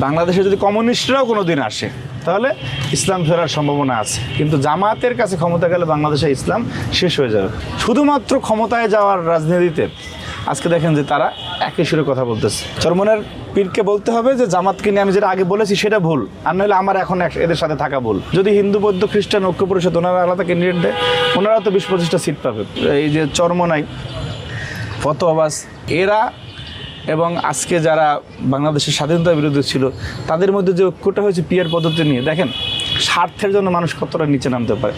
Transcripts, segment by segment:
বাংলাদেশে যদি কমিউনিস্টরাও কোনো দিন আসে তাহলে ইসলাম ফেরার সম্ভাবনা আছে, কিন্তু জামায়াতের কাছে ক্ষমতা গেলে বাংলাদেশে ইসলাম শেষ হয়ে যাবে। শুধুমাত্র ক্ষমতায় যাওয়ার রাজনীতিতে আজকে দেখেন যে তারা একই সুরে কথা বলতেছে। চরমনের পীরকে বলতে হবে যে জামাতকে নিয়ে আমি যেটা আগে বলেছি সেটা ভুল, আর নইলে আমার এখন এদের সাথে থাকা ভুল। যদি হিন্দু বৌদ্ধ খ্রিস্টান ঐক্য পরিষদ ওনারা আলাদা ক্যান্ডিডেট দেয়, ওনারা তো 20-25টা সিট পাবে। এই যে চরমনাই, ফতোয়াবাজ, এরা এবং আজকে যারা বাংলাদেশের স্বাধীনতার বিরুদ্ধে ছিল তাদের মধ্যে যে ঐক্যটা হয়েছে পিয়ার পদ্ধতি নিয়ে, দেখেন স্বার্থের জন্য মানুষ কতটা নিচে নামতে পারে।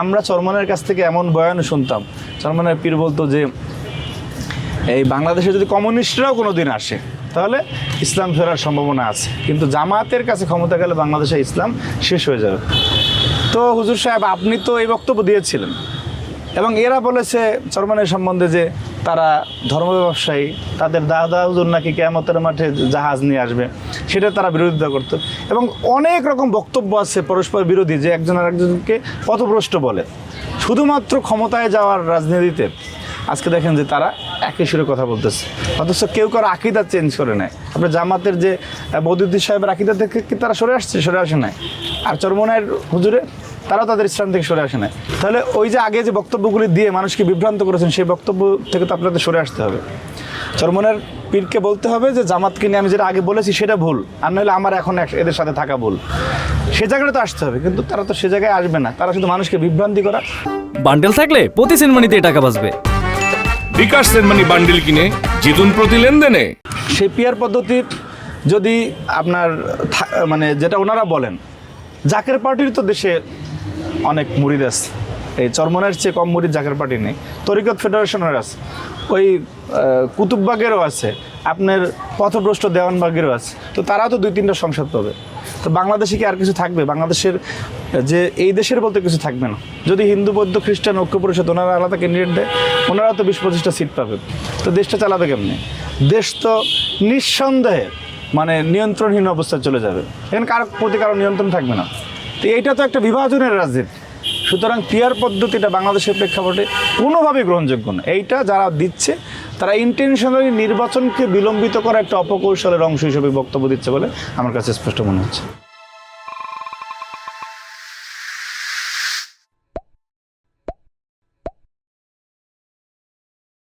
আমরা চরমনের কাছ থেকে এমন বয়ানও শুনতাম, চরমনের পীর বলতো যে এই বাংলাদেশে যদি কমিউনিস্টরাও কোনো দিন আসে তাহলে ইসলাম ফেরার সম্ভাবনা আছে, কিন্তু জামায়াতের কাছে ক্ষমতা গেলে বাংলাদেশে ইসলাম শেষ হয়ে যাবে। তো হুজুর সাহেব আপনি তো এই বক্তব্য দিয়েছিলেন, এবং এরা বলেছে চরমনের সম্বন্ধে যে তারা ধর্ম ব্যবসায়ী, তাদের দাদা হুজুর নাকি কিয়ামতের মাঠে জাহাজ নিয়ে আসবে, সেটা তারা বিরোধিতা করতো। এবং অনেক রকম বক্তব্য আছে পরস্পর বিরোধী, যে একজন আর একজনকে পথভ্রষ্ট বলে। শুধুমাত্র ক্ষমতায় যাওয়ার রাজনীতিতে আজকে দেখেন যে তারা একই সুরে কথা বলতেছে, অথচ কেউ কারো আকিদা চেঞ্জ করে নেয়। আপনার জামাতের যে বদরুদ্দিন সাহেবের আকিদা থেকে কি তারা সরে আসে নাই, আর চরমনাইয়ের হুজুরে তারাও তাদের ইসলাম থেকে সরে আসে নাই। তাহলে ওই যে আগে যে বক্তব্যগুলি দিয়ে মানুষকে বিভ্রান্ত করেছেন, সেই বক্তব্য থেকে তো আপনাদের সরে আসতে হবে। চরমনের পীরকে বলতে হবে যে জামাতকে নিয়ে আমি যেটা আগে বলেছি সেটা ভুল, আর নইলে আমার এখন এদের সাথে থাকা ভুল। সে জায়গাটা তো আসতে হবে, কিন্তু তারা তো সে জায়গায় আসবে না, তারা শুধু মানুষকে বিভ্রান্তি করা। বান্ডেল থাকলে প্রতি সেনমানিতে টাকা বাঁচবে। বিকাশ সেনমানি বান্ডেল কিনে জিতুন প্রতি লেনদেনে। সেই পিয়ার পদ্ধতির যদি আপনার মানে যেটা ওনারা বলেন, জাকের পার্টির তো দেশে অনেক মুরিদ আছে, এই চরমনের চেয়ে কম মুরিদ জাকের পার্টি নেই। তরিকত ফেডারেশনের আছে, ওই কুতুববাগেরও আছে, আপনার পথভ্রষ্ট দেওয়ানবাগেরও আছে। তো তারাও তো 2-3টা সংসদ পাবে। তো বাংলাদেশে কি আর কিছু থাকবে? বাংলাদেশের যে এই দেশের বলতে কিছু থাকবে না। যদি হিন্দু বৌদ্ধ খ্রিস্টান ঐক্য পরিষদ ওনারা আলাদা ক্যান্ডিডেট দেয়, ওনারা তো 20-25টা সিট পাবে। তো দেশটা চালাবে কেমনি? দেশ তো নিঃসন্দেহে মানে নিয়ন্ত্রণহীন অবস্থায় চলে যাবে, এখানে কারো প্রতি কারো নিয়ন্ত্রণ থাকবে না। তো এইটা তো একটা বিভাজনের রাজনীতি। সুতরাং পিয়ার পদ্ধতিটা বাংলাদেশের প্রেক্ষাপটে কোনোভাবেই গ্রহণযোগ্য না। এইটা যারা দিচ্ছে তারা ইন্টেনশনালি নির্বাচনকে বিলম্বিত করা একটা অপকৌশলের অংশ হিসেবে বক্তব্য দিচ্ছে বলে আমার কাছে স্পষ্ট মনে হচ্ছে।